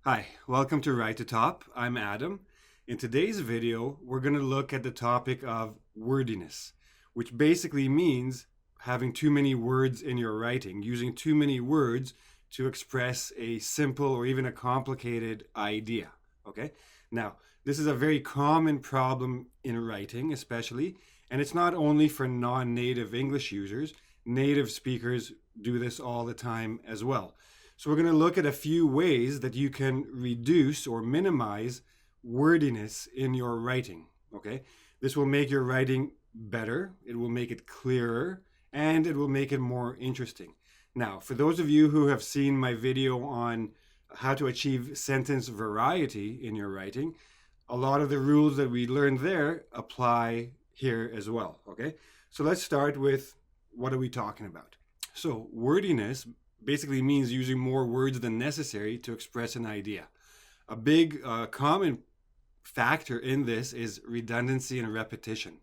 Hi, welcome to Right to Top. I'm Adam. In today's video, we're going to look at the topic of wordiness, which basically means having too many words in your writing, using too many words to express a simple or even a complicated idea. Okay? Now, this is a very common problem in writing, especially, and it's not only for non native English users, native speakers do this all the time as well. So we're going to look at a few ways that you can reduce or minimize wordiness in your writing. Okay, this will make your writing better, it will make it clearer, and it will make it more interesting. Now, for those of you who have seen my video on how to achieve sentence variety in your writing, a lot of the rules that we learned there apply here as well. Okay, so let's start with what are we talking about? So, wordiness basically means using more words than necessary to express an idea. A big common factor in this is redundancy and repetition.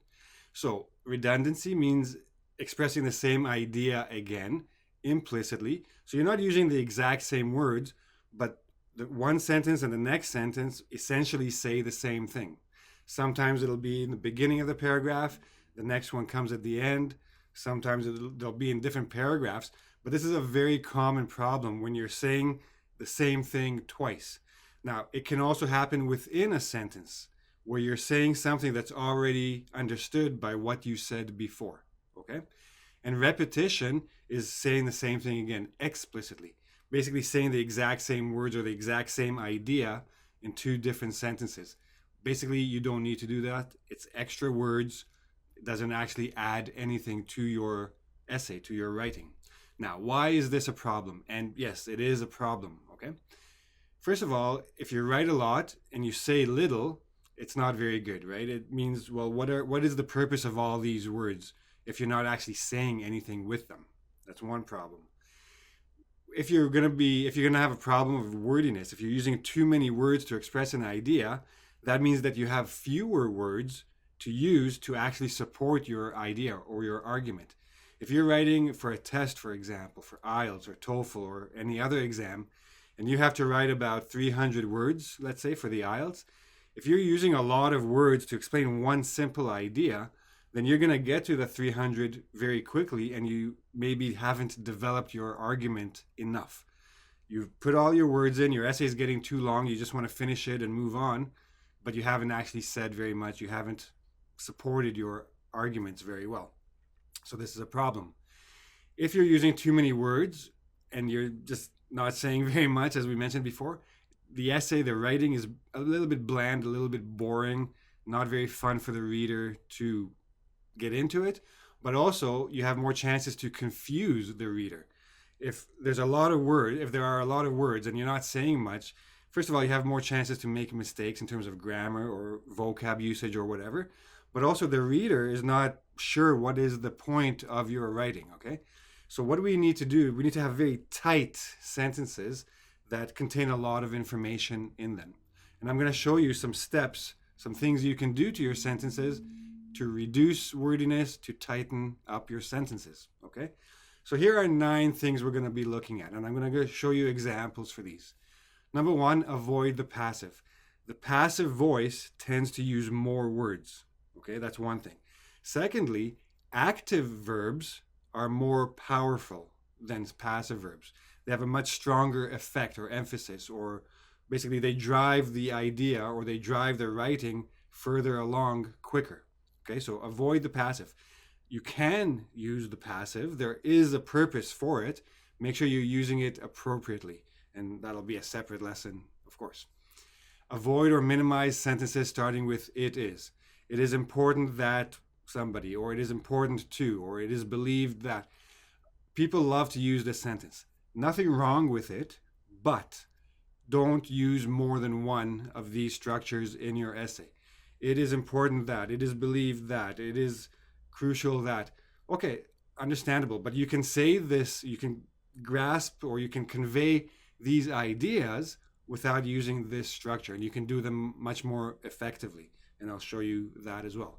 So, redundancy means expressing the same idea again implicitly. So, you're not using the exact same words, but the one sentence and the next sentence essentially say the same thing. Sometimes it'll be in the beginning of the paragraph, the next one comes at the end. Sometimes they'll be in different paragraphs, but this is a very common problem when you're saying the same thing twice. Now, it can also happen within a sentence where you're saying something that's already understood by what you said before. Okay? And repetition is saying the same thing again explicitly, basically saying the exact same words or the exact same idea in two different sentences. Basically, you don't need to do that. It's extra words. It doesn't actually add anything to your essay, to your writing. Now, why is this a problem? And yes, it is a problem, okay? First of all, if you write a lot and you say little, it's not very good, right? It means, well, what is the purpose of all these words if you're not actually saying anything with them? That's one problem. If you're going to have a problem of wordiness, if you're using too many words to express an idea, that means that you have fewer words to use to actually support your idea or your argument. If you're writing for a test, for example, for IELTS or TOEFL or any other exam, and you have to write about 300 words, let's say, for the IELTS, if you're using a lot of words to explain one simple idea, then you're going to get to the 300 very quickly and you maybe haven't developed your argument enough. You've put all your words in, your essay is getting too long, you just want to finish it and move on, but you haven't actually said very much, you haven't supported your arguments very well. So this is a problem. If you're using too many words and you're just not saying very much, as we mentioned before, the essay, the writing is a little bit bland, a little bit boring, not very fun for the reader to get into it, but also you have more chances to confuse the reader. If there are a lot of words and you're not saying much, first of all, you have more chances to make mistakes in terms of grammar or vocab usage or whatever, but also the reader is not sure what is the point of your writing, okay? So what do we need to do? We need to have very tight sentences that contain a lot of information in them. And I'm going to show you some steps, some things you can do to your sentences to reduce wordiness, to tighten up your sentences, okay? So here are 9 things we're going to be looking at, and I'm going to show you examples for these. Number 1, avoid the passive. The passive voice tends to use more words, okay? That's one thing. Secondly, active verbs are more powerful than passive verbs. They have a much stronger effect or emphasis, or basically they drive the idea or they drive the writing further along quicker. Okay, so avoid the passive. You can use the passive. There is a purpose for it. Make sure you're using it appropriately, and that'll be a separate lesson, of course. Avoid or minimize sentences starting with it is. It is important that somebody, or it is important to, or it is believed that. People love to use this sentence. Nothing wrong with it, but don't use more than one of these structures in your essay. It is important that, it is believed that, it is crucial that. Okay, understandable, but you can say this, you can grasp or you can convey these ideas without using this structure, and you can do them much more effectively, and I'll show you that as well.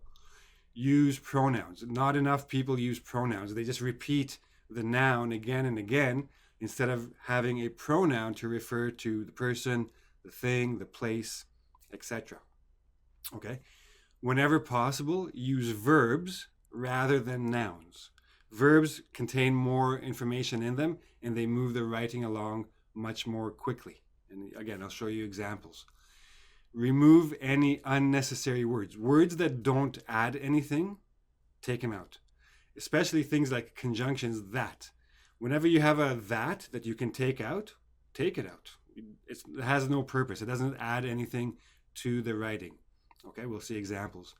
Use pronouns. Not enough people use pronouns. They just repeat the noun again and again instead of having a pronoun to refer to the person, the thing, the place, etc. Okay? Whenever possible, use verbs rather than nouns. Verbs contain more information in them and they move the writing along much more quickly. And again, I'll show you examples. Remove any unnecessary words. Words that don't add anything, take them out. Especially things like conjunctions, that. Whenever you have a that you can take out, take it out. It has no purpose. It doesn't add anything to the writing. Okay, we'll see examples.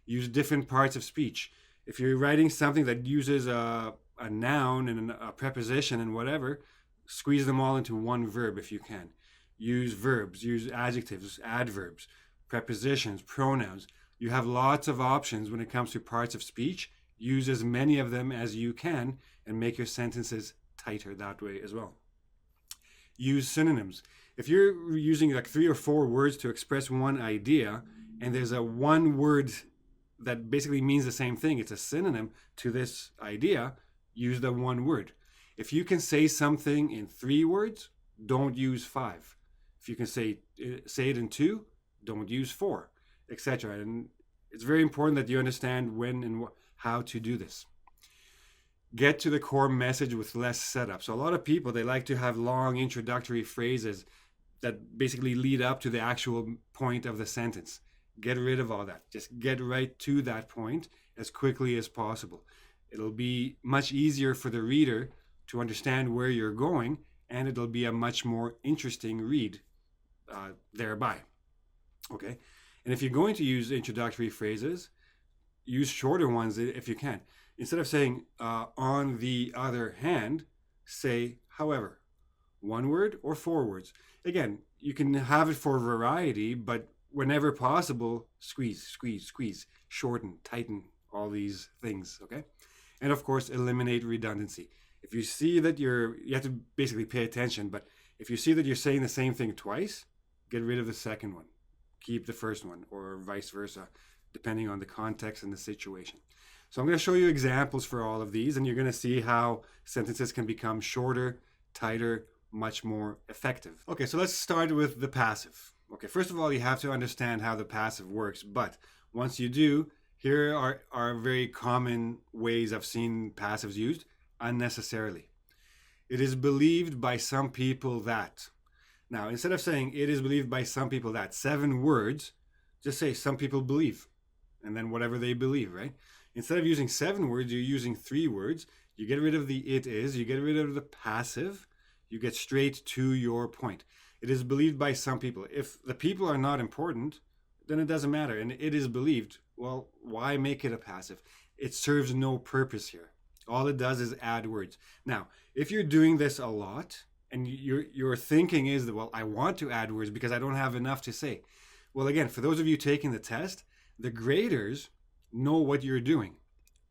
Use different parts of speech. If you're writing something that uses a noun and a preposition and whatever, squeeze them all into one verb if you can. Use verbs, use adjectives, adverbs, prepositions, pronouns. You have lots of options when it comes to parts of speech. Use as many of them as you can and make your sentences tighter that way as well. Use synonyms. If you're using like 3 or 4 words to express one idea and there's a one word that basically means the same thing, it's a synonym to this idea, use the one word. If you can say something in 3 words, don't use 5. If you can say it in 2, don't use 4, etc. And it's very important that you understand when and how to do this. Get to the core message with less setup. So a lot of people, they like to have long introductory phrases that basically lead up to the actual point of the sentence. Get rid of all that. Just get right to that point as quickly as possible. It'll be much easier for the reader to understand where you're going, and it'll be a much more interesting read thereby. Okay? And if you're going to use introductory phrases, use shorter ones if you can. Instead of saying, on the other hand, say, however. 1 word or 4 words. Again, you can have it for variety, but whenever possible, squeeze, squeeze, squeeze, shorten, tighten, all these things, okay? And of course, eliminate redundancy. If you see that you have to basically pay attention, but if you see that you're saying the same thing twice, get rid of the second one. Keep the first one, or vice versa, depending on the context and the situation. So I'm going to show you examples for all of these, and you're going to see how sentences can become shorter, tighter, much more effective. Okay, so let's start with the passive. Okay, first of all, you have to understand how the passive works, but once you do, here are very common ways I've seen passives used unnecessarily. It is believed by some people that. Now, instead of saying it is believed by some people that, 7 words, just say some people believe, and then whatever they believe, right? Instead of using 7 words, you're using 3 words. You get rid of the it is, you get rid of the passive, you get straight to your point. It is believed by some people. If the people are not important, then it doesn't matter. And it is believed. Well, why make it a passive? It serves no purpose here. All it does is add words. Now, if you're doing this a lot and your thinking is that, well, I want to add words because I don't have enough to say. Well, again, for those of you taking the test, the graders know what you're doing.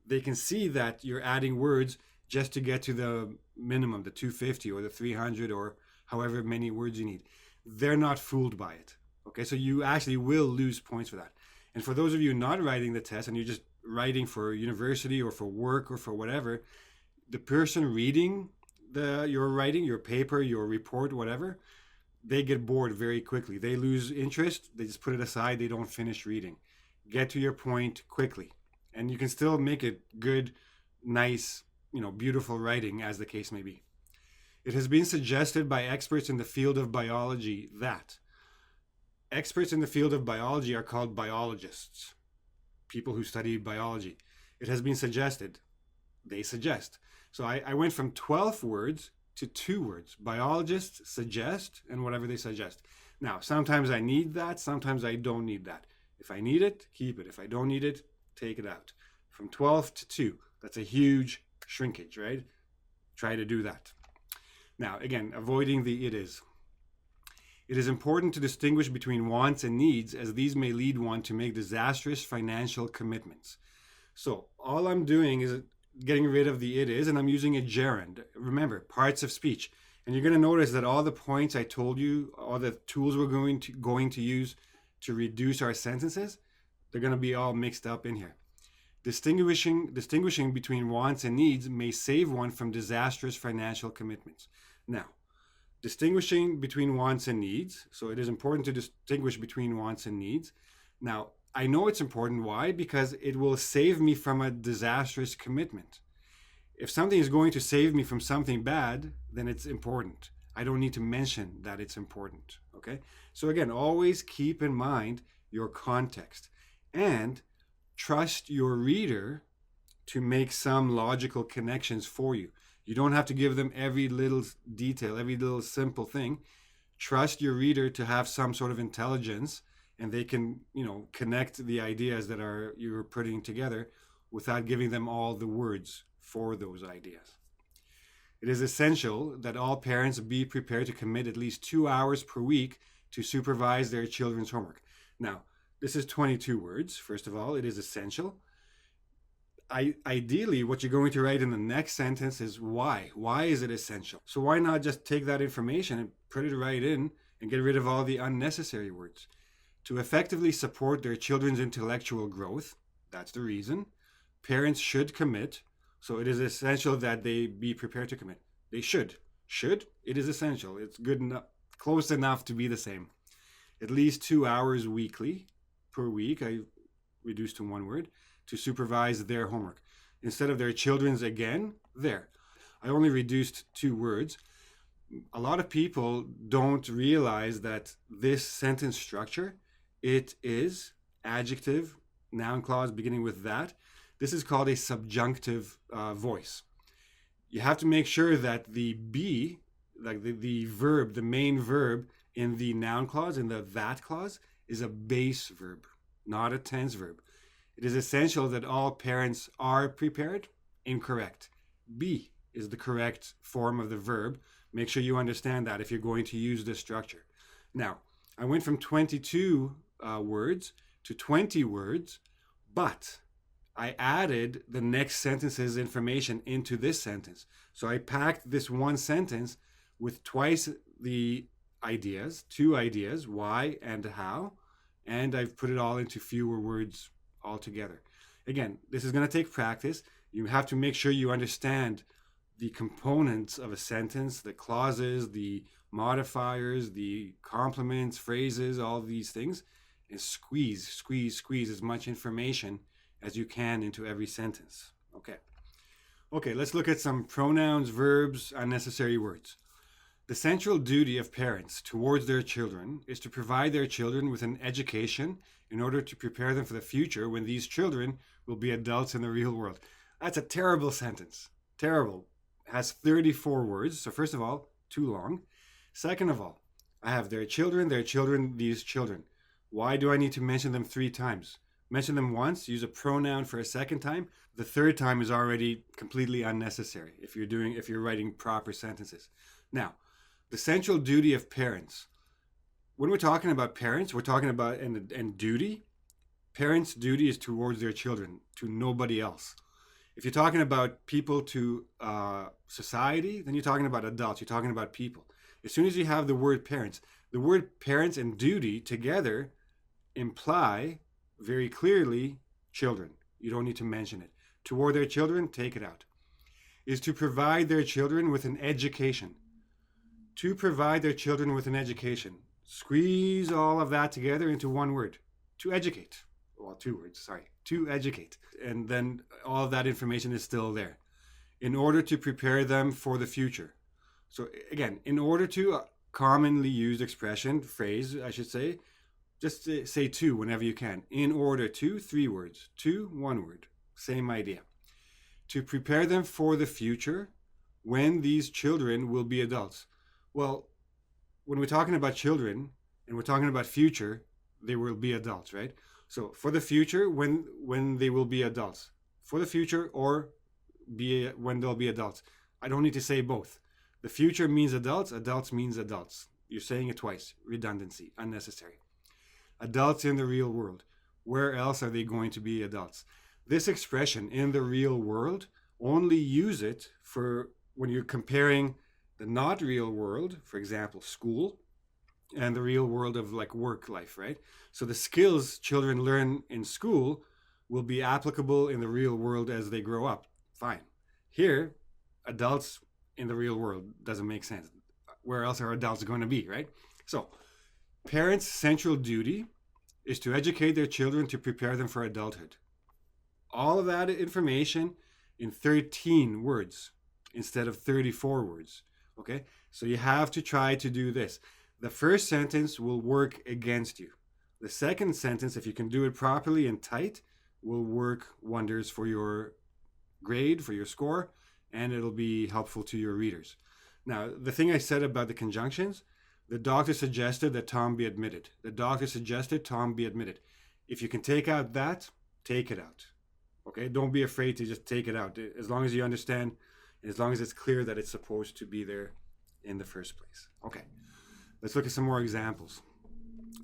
They can see that you're adding words just to get to the minimum, the 250 or the 300 or however many words you need. They're not fooled by it. Okay, so you actually will lose points for that. And for those of you not writing the test and you're just writing for university or for work or for whatever, the person reading your writing, your paper, your report, whatever, they get bored very quickly. They lose interest. They just put it aside. They don't finish reading. Get to your point quickly. And you can still make it good, nice, beautiful writing, as the case may be. It has been suggested by experts in the field of biology that experts in the field of biology are called biologists, people who study biology. It has been suggested. They suggest. So I went from 12 words to 2 words. Biologists suggest and whatever they suggest. Now, sometimes I need that. Sometimes I don't need that. If I need it, keep it. If I don't need it, take it out. From 12 to 2. That's a huge shrinkage, right? Try to do that. Now, again, avoiding the it is. It is important to distinguish between wants and needs, as these may lead one to make disastrous financial commitments. So all I'm doing is getting rid of the it is, and I'm using a gerund. Remember, parts of speech. And you're going to notice that all the points I told you, all the tools we're going to use to reduce our sentences, they're going to be all mixed up in here. Distinguishing between wants and needs may save one from disastrous financial commitments. Now, Distinguishing between wants and needs. So it is important to distinguish between wants and needs. Now, I know it's important. Why? Because it will save me from a disastrous commitment. If something is going to save me from something bad, then it's important. I don't need to mention that it's important. Okay? So again, always keep in mind your context and trust your reader to make some logical connections for you. You don't have to give them every little detail, every little simple thing. Trust your reader to have some sort of intelligence, and they can, connect the ideas that you're putting together without giving them all the words for those ideas. It is essential that all parents be prepared to commit at least 2 hours per week to supervise their children's homework. Now, this is 22 words. First of all, it is essential. Ideally, what you're going to write in the next sentence is why. Why is it essential? So why not just take that information and put it right in and get rid of all the unnecessary words? To effectively support their children's intellectual growth, that's the reason, parents should commit. So it is essential that they be prepared to commit. They should. Should? It is essential. It's good enough, close enough to be the same. At least 2 hours weekly per week, I reduced to one word, to supervise their homework. Instead of their children's again, there. I only reduced 2 words. A lot of people don't realize that this sentence structure, it is adjective, noun clause beginning with that. This is called a subjunctive voice. You have to make sure that the be, like the verb, the main verb in the noun clause, in the that clause, is a base verb, not a tense verb. It is essential that all parents are prepared. Incorrect. Be is the correct form of the verb. Make sure you understand that if you're going to use this structure. Now, I went from 22 words to 20 words, but I added the next sentence's information into this sentence. So I packed this one sentence with twice the ideas, 2 ideas, why and how, and I've put it all into fewer words altogether. Again, this is going to take practice. You have to make sure you understand the components of a sentence, the clauses, the modifiers, the complements, phrases, all these things, and squeeze as much information as you can into every sentence. Okay, let's look at some pronouns, verbs, unnecessary words. The central duty of parents towards their children is to provide their children with an education in order to prepare them for the future when these children will be adults in the real world. That's a terrible sentence. Terrible. It has 34 words. So first of all, too long. Second of all, I have their children, these children. Why do I need to mention them 3 times? Mention them once, use a pronoun for a second time. The third time is already completely unnecessary if you're writing proper sentences. Now, the central duty of parents. When we're talking about parents, we're talking about and duty. Parents' duty is towards their children, to nobody else. If you're talking about people to society, then you're talking about adults, you're talking about people. As soon as you have the word parents and duty together imply very clearly children. You don't need to mention it. Toward their children, take it out. Is to provide their children with an education. To provide their children with an education. Squeeze all of that together into one word. To educate. Well, 2 words, sorry. To educate. And then all of that information is still there. In order to prepare them for the future. So again, in order to, commonly used expression, phrase, I should say, just say to whenever you can. In order to, 3 words. To, 1 word. Same idea. To prepare them for the future when these children will be adults. Well, when we're talking about children and we're talking about future, they will be adults, right? So for the future, when they will be adults. For the future or when they'll be adults. I don't need to say both. The future means adults, adults means adults. You're saying it twice. Redundancy, unnecessary. Adults in the real world. Where else are they going to be adults? This expression, in the real world, only use it for when you're comparing the not real world, for example, school, and the real world of like work life, right? So the skills children learn in school will be applicable in the real world as they grow up. Fine. Here, adults in the real world doesn't make sense. where else are adults going to be, right? So, parents' central duty is to educate their children to prepare them for adulthood. All of that information in 13 words instead of 34 words. Okay? So you have to try to do this. The first sentence will work against you. The second sentence, if you can do it properly and tight, will work wonders for your grade, for your score, and it'll be helpful to your readers. Now, the thing I said about the conjunctions, the doctor suggested that Tom be admitted. The doctor suggested Tom be admitted. If you can take out that, take it out. Okay? Don't be afraid to just take it out. As long as you understand, as long as it's clear that it's supposed to be there in the first place. Okay. Let's look at some more examples.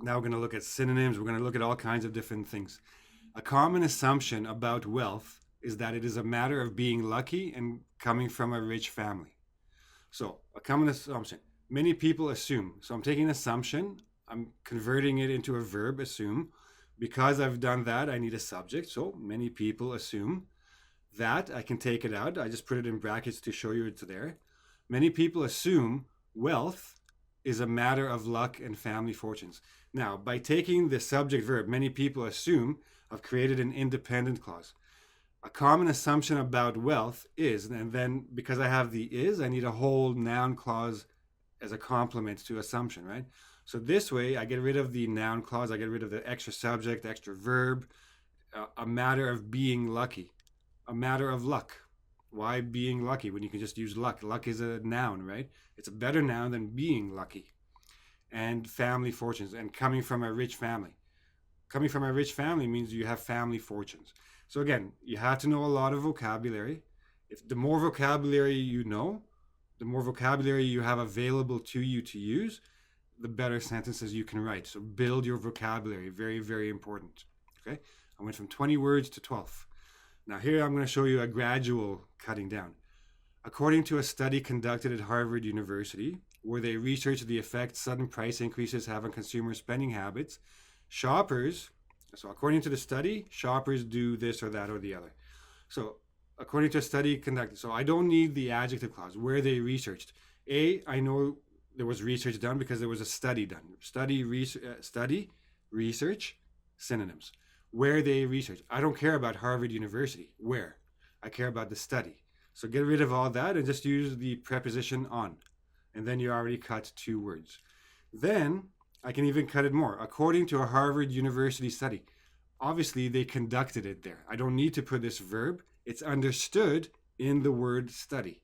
Now we're going to look at synonyms. We're going to look at all kinds of different things. A common assumption about wealth is that it is a matter of being lucky and coming from a rich family. So, a common assumption. Many people assume. So I'm taking an assumption, I'm converting it into a verb, assume. Because I've done that, I need a subject. So many people assume that. I can take it out. I just put it in brackets to show you it's there. Many people assume wealth is a matter of luck and family fortunes. Now, by taking the subject verb, many people assume, I've created an independent clause. A common assumption about wealth is, and then because I have the is, I need a whole noun clause as a complement to assumption, right? So this way, I get rid of the noun clause, I get rid of the extra subject, extra verb, a matter of being lucky, a matter of luck. Why being lucky when you can just use luck? Luck is a noun, right? It's a better noun than being lucky. And family fortunes, and coming from a rich family. Coming from a rich family means you have family fortunes. So again, you have to know a lot of vocabulary. If the more vocabulary you know, the more vocabulary you have available to you to use, the better sentences you can write. So build your vocabulary. Very, very important. Okay? I went from 20 words to 12. Now here I'm going to show you a gradual cutting down. According to a study conducted at Harvard University, where they researched the effect sudden price increases have on consumer spending habits, shoppers, so according to the study, shoppers do this or that or the other. So according to a study conducted, so I don't need the adjective clause, where they researched. I know there was research done because there was a study done. Study, research, synonyms. Where they researched. I don't care about Harvard University. Where? I care about the study. So get rid of all that and just use the preposition on. And then you already cut 2 words. Then I can even cut it more. According to a Harvard University study. Obviously, they conducted it there. I don't need to put this verb. It's understood in the word study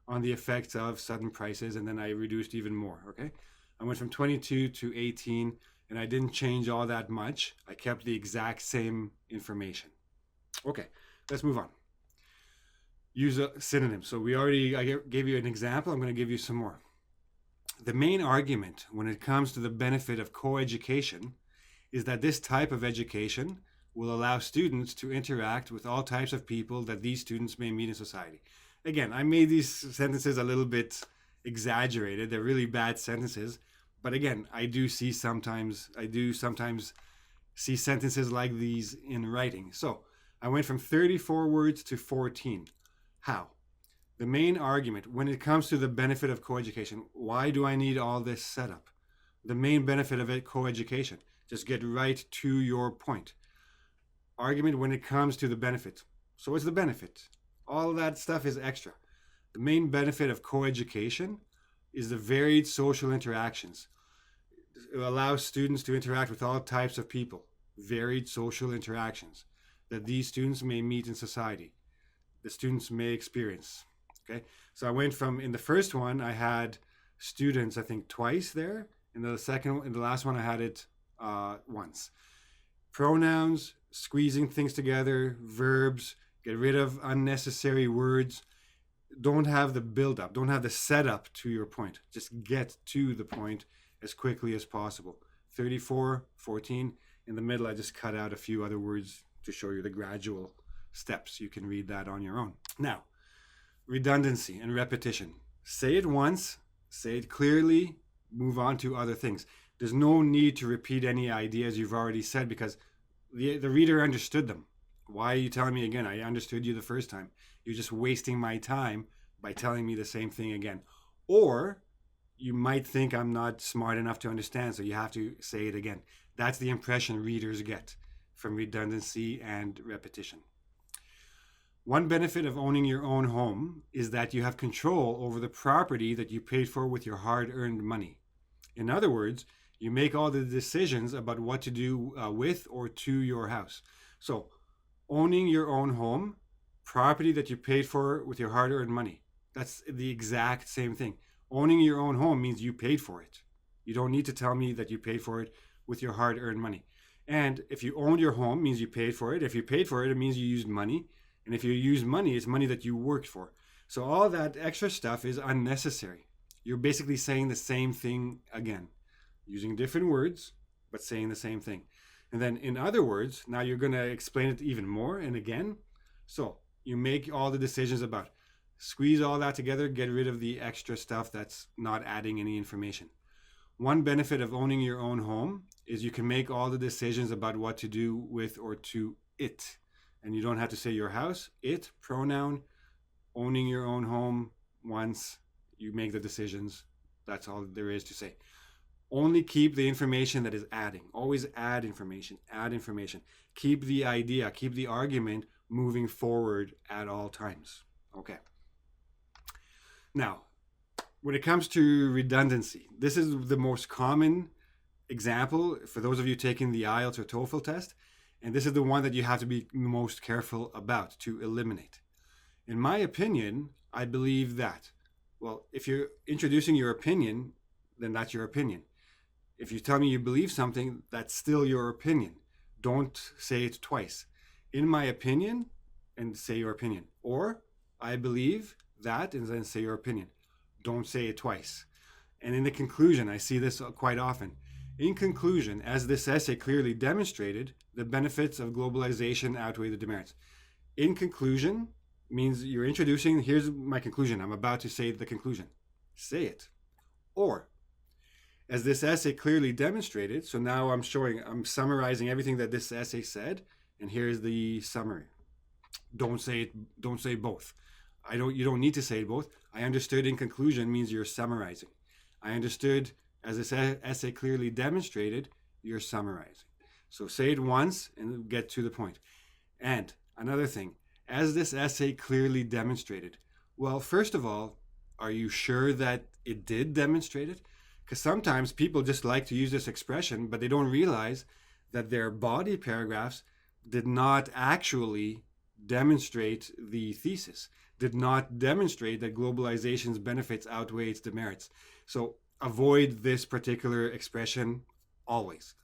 on the effects of sudden prices, and then I reduced even more, okay? I went from 22 to 18, and I didn't change all that much. I kept the exact same information. Okay, let's move on. Use a synonym. So I gave you an example. I'm going to give you some more. The main argument when it comes to the benefit of co-education is that this type of education will allow students to interact with all types of people that these students may meet in society. Again, I made these sentences a little bit exaggerated. They're really bad sentences. But again, I do sometimes see sentences like these in writing. So I went from 34 words to 14. How? The main argument when it comes to the benefit of co-education, why do I need all this setup? The main benefit of it, co-education. Just get right to your point. Argument when it comes to the benefit. So what's the benefit? All that stuff is extra. The main benefit of co-education is the varied social interactions. It allows students to interact with all types of people. Varied social interactions that these students may meet in society. The students may experience. Okay, so I went from, in the first one, I had students, I think, twice there. In the last one, I had it once. Pronouns, squeezing things together, verbs, get rid of unnecessary words. Don't have the build-up, don't have the setup to your point. Just get to the point as quickly as possible. 34, 14. In the middle, I just cut out a few other words to show you the gradual steps. You can read that on your own. Now, redundancy and repetition. Say it once, say it clearly, move on to other things. There's no need to repeat any ideas you've already said because the reader understood them. Why are you telling me again? I understood you the first time. You're just wasting my time by telling me the same thing again. Or you might think I'm not smart enough to understand, so you have to say it again. That's the impression readers get from redundancy and repetition. One benefit of owning your own home is that you have control over the property that you paid for with your hard-earned money. In other words, you make all the decisions about what to do with or to your house. So, owning your own home, property that you paid for with your hard-earned money. That's the exact same thing. Owning your own home means you paid for it. You don't need to tell me that you paid for it with your hard-earned money. And if you owned your home, it means you paid for it. If you paid for it, it means you used money. And if you use money, it's money that you worked for. So all that extra stuff is unnecessary. You're basically saying the same thing again, using different words, but saying the same thing. And then in other words, now you're going to explain it even more and again. So you make all the decisions about, squeeze all that together, get rid of the extra stuff that's not adding any information. One benefit of owning your own home is you can make all the decisions about what to do with or to it. And you don't have to say your house, it, pronoun, owning your own home. Once you make the decisions, that's all there is to say. Only keep the information that is adding. Always add information, add information. Keep the idea, keep the argument moving forward at all times. Okay. Now, when it comes to redundancy, this is the most common example for those of you taking the IELTS or TOEFL test. And this is the one that you have to be most careful about to eliminate. In my opinion, I believe that, well, if you're introducing your opinion, then that's your opinion. If you tell me you believe something, that's still your opinion. Don't say it twice. In my opinion, and say your opinion. Or, I believe that, and then say your opinion. Don't say it twice. And in the conclusion, I see this quite often. In conclusion, as this essay clearly demonstrated, the benefits of globalization outweigh the demerits. In conclusion means you're introducing, here's my conclusion. I'm about to say the conclusion. Say it. Or, as this essay clearly demonstrated, so now I'm summarizing everything that this essay said, and here's the summary. Don't say both. You don't need to say both. I understood in conclusion means you're summarizing. I understood as this essay clearly demonstrated, you're summarizing. So say it once and get to the point. And another thing, as this essay clearly demonstrated, well, first of all, are you sure that it did demonstrate it? Because sometimes people just like to use this expression, but they don't realize that their body paragraphs did not actually demonstrate the thesis, did not demonstrate that globalization's benefits outweigh its demerits. So avoid this particular expression always.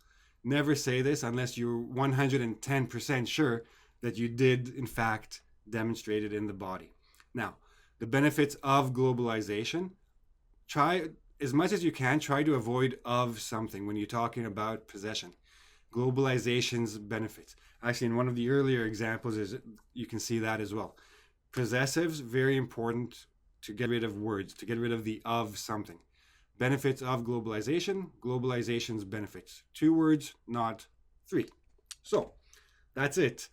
Never say this unless you're 110% sure that you did, in fact, demonstrate it in the body. Now, the benefits of globalization, try as much as you can, try to avoid of something when you're talking about possession. Globalization's benefits. Actually, in one of the earlier examples, you can see that as well. Possessives, very important to get rid of words, to get rid of the of something. Benefits of globalization, globalization's benefits. 2 words, not 3. So, that's it.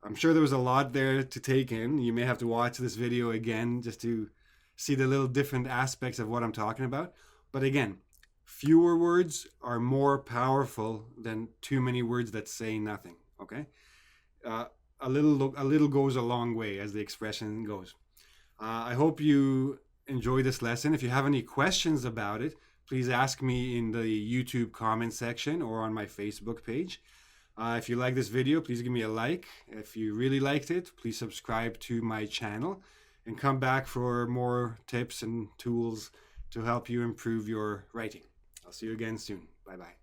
I'm sure there was a lot there to take in. You may have to watch this video again just to see the little different aspects of what I'm talking about. But again, fewer words are more powerful than too many words that say nothing, okay? A little goes a long way, as the expression goes. I hope you enjoy this lesson. If you have any questions about it, please ask me in the YouTube comment section or on my Facebook page. If you like this video, please give me a like. If you really liked it, please subscribe to my channel and come back for more tips and tools to help you improve your writing. I'll see you again soon. Bye-bye.